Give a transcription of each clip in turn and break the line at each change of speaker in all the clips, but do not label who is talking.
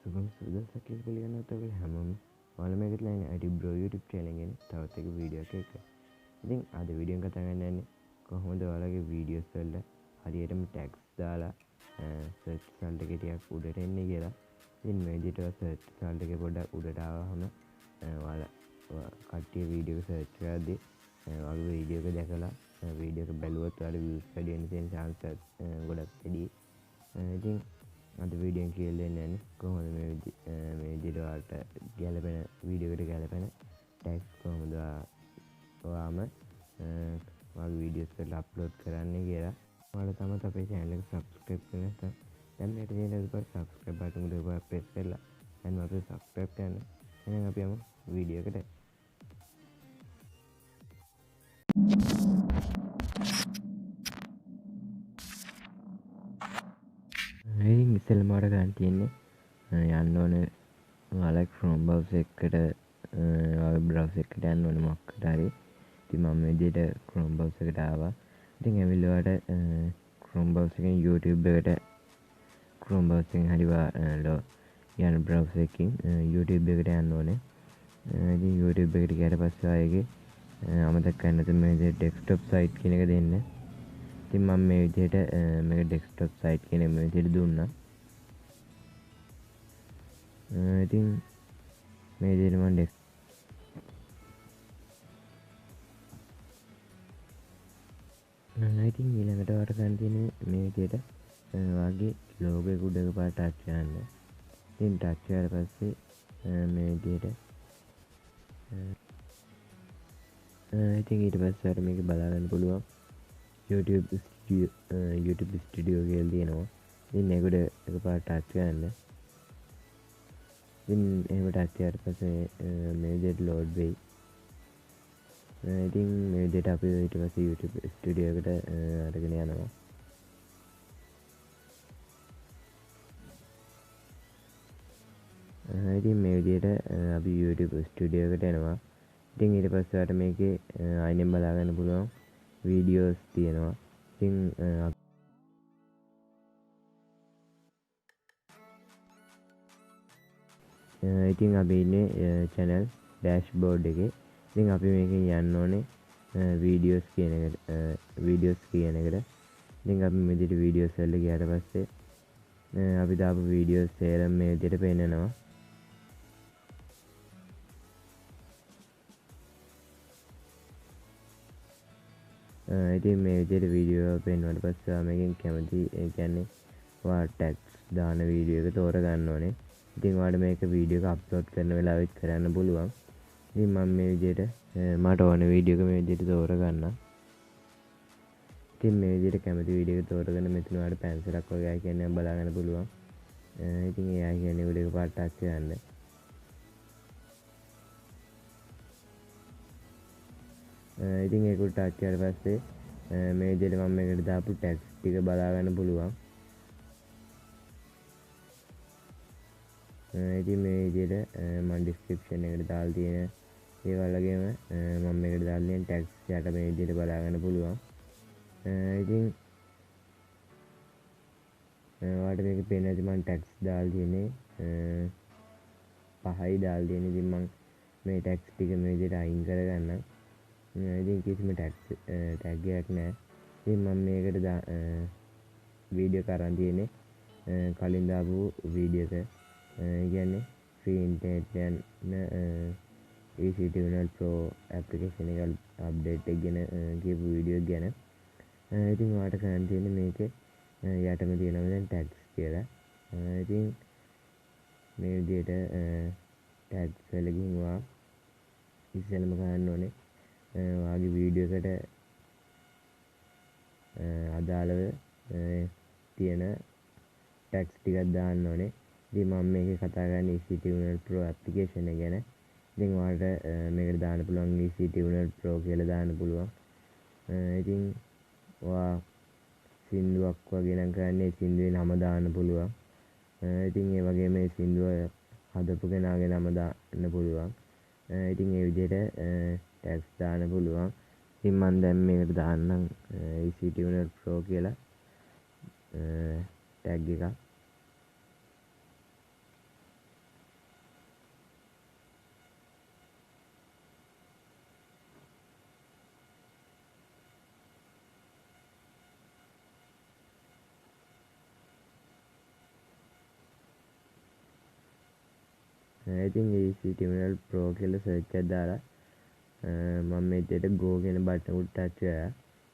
සුබම සුදසක් කියලා පිළිගන්නවා ඔයගොල්ලෝ හැමෝම. ඔයාලා මේකට line IT bro YouTube channel එකෙන් තවත් එක වීඩියෝ එකක් එක්ක. ඉතින් අද වීඩියෝ එක කතා කරන්න යන්නේ කොහොමද ඔයාලගේ වීඩියෝස් වල හරියටම ටැග්ස් දාලා සර්ච් රිසල්ට් එක ටිකක් උඩට එන්නේ කියලා. ඉතින් මේ විදිහට සර්ච් රිසල්ට් එක පොඩ්ඩක් උඩට ආවම ඔයාලා කට්ටිය වීඩියෝ එක සර්ච් කරද්දී ඔයාලගේ වීඩියෝ එක දැකලා වීඩියෝ එක බැලුවොත් ඔයාලා views වැඩි වෙන තියෙන chance ගොඩක් වැඩි. ඉතින් අද වීඩියෝ එක කියලා දෙන්න යන්නේ කොහොමද මේ විදිහට ඔයාලට ගැලපෙන වීඩියෝ එකට ගැලපෙන ටැග්ස් කොහොමද ඔයාම ඔයාගේ වීඩියෝස් වලට අප්ලෝඩ් කරන්න කියලා. ඔයාලා තමයි අපේ channel එක subscribe කරලා නැත්නම් දැන් මේකට තියෙන උඩ subscribe button එක press කරලා දැන් අපේ subscribe කරන්න. එහෙනම් අපි යමු වීඩියෝ එකට. ඉතින් ඉස්සෙල්ලාම ඔයාලට ගන්න තියෙන්නේ යන්න ඕනේ ඔයාලා Chrome browser එකට ඔයාගේ browser එකට යන්න ඕනේ මොකක්ද හරි. ඉතින් මම මේ විදිහට Chrome browser එකට ආවා. ඉතින් ඇවිල්ලා ඔයාලට Chrome browser එකෙන් YouTube එකට Chrome browser එකෙන් හරි යන browser එකකින් YouTube එකට යන්න ඕනේ. ඉතින් YouTube එකට ගියාට පස්සේ ආයේ අමතක කරන්න නැතුව මේ විදිහට desktop site කියන එක දෙන්න. ඉතින් මම මේ විදිහට මේක desktop site කියන මේ විදිහට දුන්නා. ඉතින් මේ විදිහට මම ඉතින් ඊළඟට ඔයාලට ගන්න තියෙන්නේ මේ විදිහට ඔයාගේ logo එක උඩ එකපාරට touch කරන්න. ඉතින් touch කරලා පස්සේ මේ විදිහට ඉතින් ඊට පස්සේ ඔයාලට මේක බලා ගන්න පුළුවන් YouTube studio කියලා තියෙනවා. ඉතින් ඒක උඩ එකපාරට touch කරන්න. ඉතින් එහෙම touch කරලා පස්සේ මේ විදිහට load වෙයි. ඉතින් මේ විදිහට අපි ඊට පස්සේ YouTube studio එකට අරගෙන යනවා. ඉතින් මේ විදිහට අපි YouTube studio එකට එනවා. ඉතින් ඊට පස්සේ ඔයාලට මේකේ අයිනෙන් බලා ගන්න පුළුවන් videos තියෙනවා. ඉතින් අපි ඉන්නේ channel dashboard එකේ. ඉතින් අපි මේකෙන් යන්න ඕනේ videos කියන එකට. ඉතින් අපි මේ විදිහට videos වලට ගියාට පස්සේ අපි දාපු videos සේරම මේ විදිහට පෙන්නනවා. ඉතින් මේ විදිහට වීඩියෝ පෙන්වුවාට පස්සේ මේකෙන් කැමති ඒ කියන්නේ ඔයා ටැග්ස් දාන වීඩියෝ එක තෝරගන්න ඕනේ. ඉතින් ඔයාලට මේක වීඩියෝ එක අප්ලෝඩ් කරන වෙලාවෙත් කරන්න පුළුවන්. ඉතින් මම මේ විදිහට මට ඕන වීඩියෝ එක මේ විදිහට තෝරගන්නම්. ඉතින් මේ විදිහට කැමති වීඩියෝ එක තෝරගෙන මෙතන ඔයාලට පැන්සලක් වගේ ආයි කියන්නේ බලා ගන්න පුළුවන්. ඉතින් ඒ ආයි කියන්නේ උඩ එකපාරට ටච් කරන්න. ඉතින් ඒක උඩ ටච් කරලා පස්සේ මේ විදිහට මම මේකට දාපු ටැග්ස් ටික බලා ගන්න පුළුවන්. ඉතින් මේ විදිහට මම description එකට දාලා තියෙන ඒ වගේම මම මේකට දාලා තියෙන ටැග්ස් යට මේ විදිහට බලා ගන්න පුළුවන්. ඉතින් ඔයාලට මේක පේන්නේ නැති මම ටැග්ස් දාලා තියෙන්නේ 5යි දාලා තියෙන්නේ. ඉතින් මම මේ ටැග්ස් ටික මේ විදිහට අයින් කරගන්නම්. ඉතින් කිසිම ටැග් එකක් නැහැ. ඉතින් මම මේකට වීඩියෝ කරන් තියෙන්නේ කලින් දාපු වීඩියෝ එක. කියන්නේ free internet යන EasyTuner Pro application එක update එක ගැන කියපු වීඩියෝ එක ගැන. ඉතින් ඔයාලට කරන්න තියෙන්නේ මේකේ යටම තියෙනවා දැන් tags කියලා. ඉතින් මේ විදිහට tags වල ගිහින් ඔයා ඉස්සෙල්ලම කරන්න ඕනේ ඔයාගේ වීඩියෝ එකට අදාළව තියෙන tags ටිකක් දාන්න ඕනේ. ඉතින් මම මේකේ කතා කරන්නේ EasyTuner Pro application එක ගැන. ඉතින් ඔයාලට මේකට දාන්න පුළුවන් EasyTuner Pro කියලා දාන්න පුළුවන්. ඉතින් ඔයා සින්දුවක් වගේ නම් කරන්නේ සින්දුවේ නම දාන්න පුළුවන්. ඉතින් ඒ වගේම මේ සින්දුව හදපු කෙනාගේ නම දාන්න පුළුවන්. ඉතින් ඒ විදිහට ටැග්ස් දාන්න පුළුවන්. ඉතින් මම දැන් මේකට දාන්නම් EasyTuner Pro කියලා ටැග් එකක්. ඉතින් EC terminal pro කියලා සර්ච් එකක් දාලා මම මේ විදිහට go කියන බටන් උඩ ටච් කරා.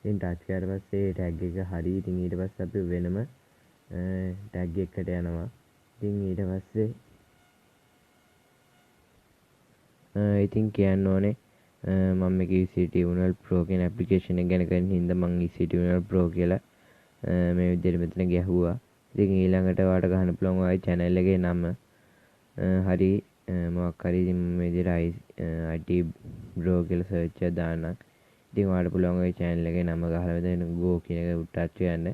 ඉතින් ටච් කරලා පස්සේ ටැග් එක හරි. ඉතින් ඊට පස්සේ අපි වෙනම ටැග් එකකට යනවා. ඉතින් ඊට පස්සේ ඉතින් කියන්න ඕනේ මම මේක EC terminal pro කියන ඇප්ලිකේෂන් එක ගැන කරන හින්දා මම EC terminal pro කියලා මේ විදිහට මෙතන ගැහුවා. ඉතින් ඊළඟට ඔයාලට ගහන්න පුළුවන් ඔයාගේ channel එකේ නම හරි මොකක් හරි ඉතින් මේ විදිහට IT bro කියලා සර්ච් එකක් දාන්න. ඉතින් ඔයාලට පුළුවන් ඔය channel එකේ නම ගහලා මෙතන go කියන එක උඩ ටච් කරන්න.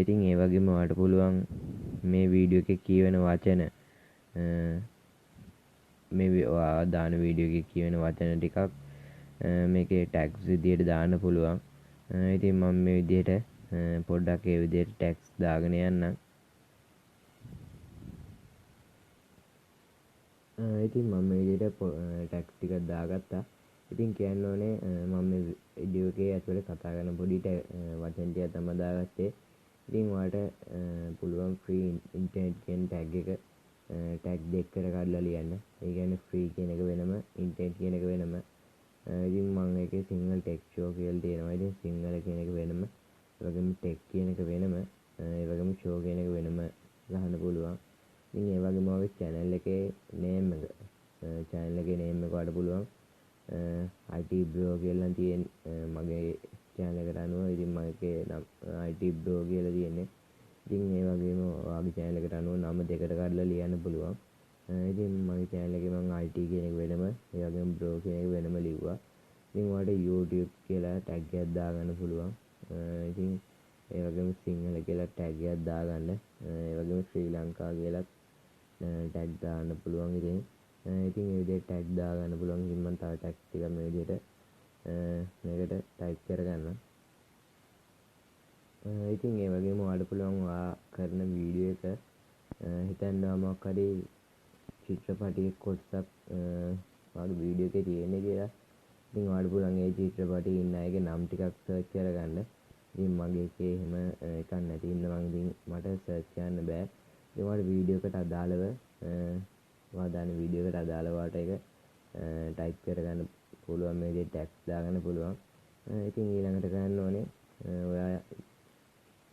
ඉතින් ඒ වගේම ඔයාලට පුළුවන් මේ වීඩියෝ එකේ කියවෙන වචන මේ ඔයා දාන වීඩියෝ එකේ කියවෙන වචන ටිකක් මේකේ ටැග්ස් විදියට දාන්න පුළුවන්. ඉතින් මම මේ විදියට පොඩ්ඩක් ඒ විදියට ටැග්ස් දාගෙන යන්නම්. ඉතින් මම මේ විදියට ටැග්ස් ටිකක් දාගත්තා. ඉතින් කියන්න ඕනේ මම මේ වීඩියෝ එකේ ඇතුලේ කතා කරන පොඩි වචන ටිකක් තමයි දාගත්තේ. ඉතින් ඔයාලට පුළුවන් ෆ්‍රී ඉන්ටර්නෙට් කියන ටැග් එක ටැග් දෙකකට කඩලා ලියන්න. ඒ කියන්නේ ෆ්‍රී කියන එක වෙනම ඉන්ටර්නෙට් කියන එක වෙනම. ඉතින් මම ඒකේ සිංහල ටෙක්ස්ට් ෂෝ කියලා තියෙනවා. ඉතින් සිංහල කියන එක වෙනම, ඒ වගේම ටෙක් කියන එක වෙනම, ඒ වගේම ෂෝ කියන එක වෙනම ගහන්න පුළුවන්. ඉතින් ඒ වගේම ඔයාගේ channel එකේ name එක වඩ පුළුවන් IT bro කියලා තියෙන මගේ channel එකට අනුව ඉතින් මගේ නම් IT bro කියලා තියෙන්නේ. ඉතින් ඒ වගේම ඔයාගේ channel එකට අනුව නම දෙකට කඩලා ලියන්න පුළුවන්. ඉතින් මගේ channel එකේ මම IT කියන එක වෙනම, ඒ වගේම bro කියන එක වෙනම ලිව්වා. ඉතින් ඔයාලට YouTube කියලා tag එකක් දාගන්න පුළුවන්. ඉතින් ඒ වගේම සිංහල කියලා tag එකක් දාගන්න. ඒ වගේම ශ්‍රී ලංකා කියලා tag දාන්න පුළුවන්. ඉතින් මේ විදිහට tag දාගන්න පුළුවන්. ඉතින් මම තව tag ටිකක් මේ විදිහට මේකට type කරගන්නම්. ඉතින් ඒ වගේම ඔයාලට පුළුවන් ඔයා කරන වීඩියෝ එක හිතන්නවා මොකක් හරි චිත්‍රපටයක කොටසක් ඔයාගේ වීඩියෝ එකේ තියෙන්නේ කියලා. ඉතින් ඔයාලට පුළුවන් ඒ චිත්‍රපටයේ ඉන්න අයගේ නම් ටිකක් සර්ච් කරගන්න. ඉතින් මගේ එකේ එහෙම එකක් නැති හින්දා මට සර්ච් කරන්න බෑ. ඉතින් ඔයාලට වීඩියෝ එකට අදාළව ඔයා දාන වීඩියෝ එකට අදාළව ඔයාලට ඒක ටයිප් කරගන්න පුළුවන්. මේ විදිහට ටැග්ස් දාගන්න පුළුවන්. ඉතින් ඊළඟට කරන්න ඕනේ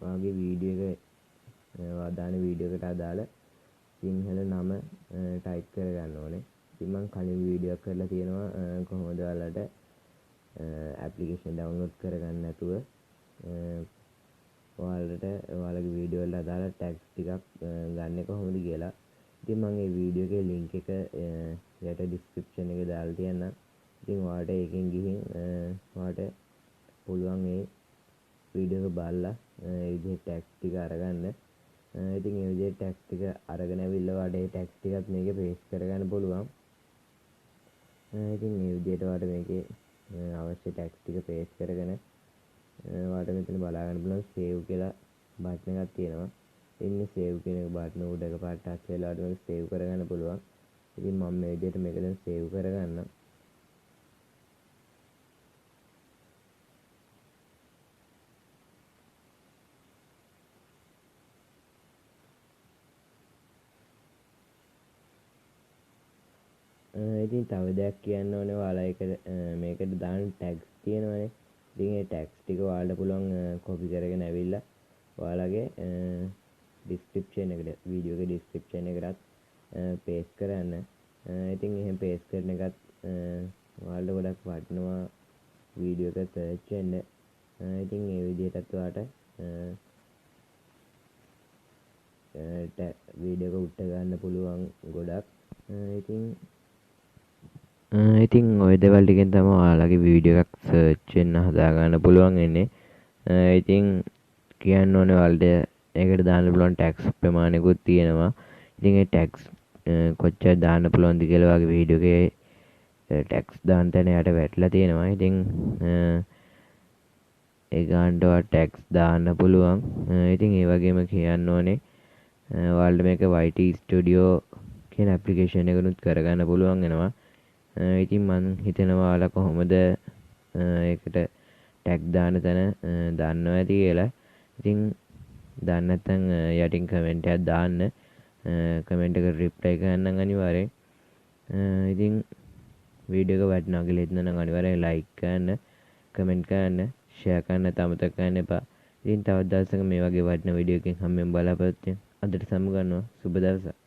ඔයාගේ වීඩියෝ එක ඔයා දාන වීඩියෝ එකට අදාළ සිංහල නම ටයිප් කරගන්න ඕනේ. ඉතින් මම කලින් වීඩියෝ එකක් කරලා තියෙනවා කොහොමද ඔයාලට ඇප්ලිකේෂන් ඩවුන්ලෝඩ් කරගන්න නැතුව ඔයාලට ඔයාලගේ වීඩියෝ වලට අදාළ ටැග්ස් ටිකක් ගන්න කොහොමද කියලා. ඉතින් මම මේ වීඩියෝ එකේ link එක යට description එකේ දාලා තියන්නම්. ඉතින් ඔයාලට ඒකෙන් ගිහින් ඔයාලට පුළුවන් මේ වීඩියෝ එක බලලා ඒ විදිහේ ටැග්ස් ටික අරගන්න. ඉතින් ඒ විදිහේ ටැග්ස් ටික අරගෙන ඇවිල්ලා ඔයාලට ඒ ටැග්ස් ටිකත් මේකේ paste කරගන්න පුළුවන්. ඉතින් මේ විදිහට ඔයාලට මේකේ අවශ්‍ය ටැග්ස් ටික paste කරගෙන ඔයාලට මෙතන බලා ගන්න පුළුවන් save කියලා බටන් එකක් තියෙනවා. ඉන්නේ save කියන එක බටන් උඩ එකපාරට ටච් කරලා ඔයාලට මේක save කරගන්න පුළුවන්. ඉතින් මම මේ විදිහට මේක දැන් save කරගන්නම්. ඉතින් තව දෙයක් කියන්න ඕනේ ඔයාලා මේකට දාන ටැග්ස් තියෙනවානේ. ඉතින් ඒ ටැග්ස් ටික ඔයාලට පුළුවන් කොපි කරගෙන ඇවිල්ලා ඔයාලගේ description එකට වීඩියෝ එකේ description එකටත් paste කරන්න. ඉතින් එහෙම paste කරන එකත් ඔයාලට ගොඩක් වටිනවා වීඩියෝ එක search වෙන්න. ඉතින් ඒ විදිහටත් ඔයාලට වීඩියෝ එක උඩ ගන්න පුළුවන් ගොඩක්. ඉතින් ඔය දේවල් ටිකෙන් තමයි ඔයාලගේ වීඩියෝ එකක් සර්ච් වෙන්න හදාගන්න පුළුවන් වෙන්නේ. ඉතින් කියන්න ඕනේ ඔයාලට ඒකට දාන්න පුළුවන් ටැග්ස් ප්‍රමාණිකුත් තියෙනවා. ඉතින් ඒ ටැග්ස් කොච්චර දාන්න පුළුවන්ද කියලා ඔයාගේ වීඩියෝ එකේ ටැග්ස් දාන්න තැන යට වැටලා තියෙනවා. ඉතින් ඒ ගානට ඔයාලා ටැග්ස් දාන්න පුළුවන්. ඉතින් ඒ වගේම කියන්න ඕනේ ඔයාලට මේක YT Studio කියන ඇප්ලිකේෂන් එකනුත් කරගන්න පුළුවන් වෙනවා. ඉතින් මම හිතනවා ඔයාලා කොහොමද ඒකට ටැග් දාන්න තැන දන්නවා ඇති කියලා. ඉතින් දන්නේ නැත්නම් යටින් කමෙන්ට් එකක් දාන්න. කමෙන්ට් එකට රිප්ලයි කරන්න අනිවාර්යෙන්. ඉතින් වීඩියෝ එක වටිනවා කියලා හිතනනම් අනිවාර්යෙන් ලයික් කරන්න, කමෙන්ට් කරන්න, ෂෙයා කරන්න අමතක කරන්න එපා. ඉතින් තවත් දවසක මේ වගේ වටිනා වීඩියෝ එකකින් හැමෝම බලාපොරොත්තු වෙන්න. අදට සමු ගන්නවා. සුබ දවසක්.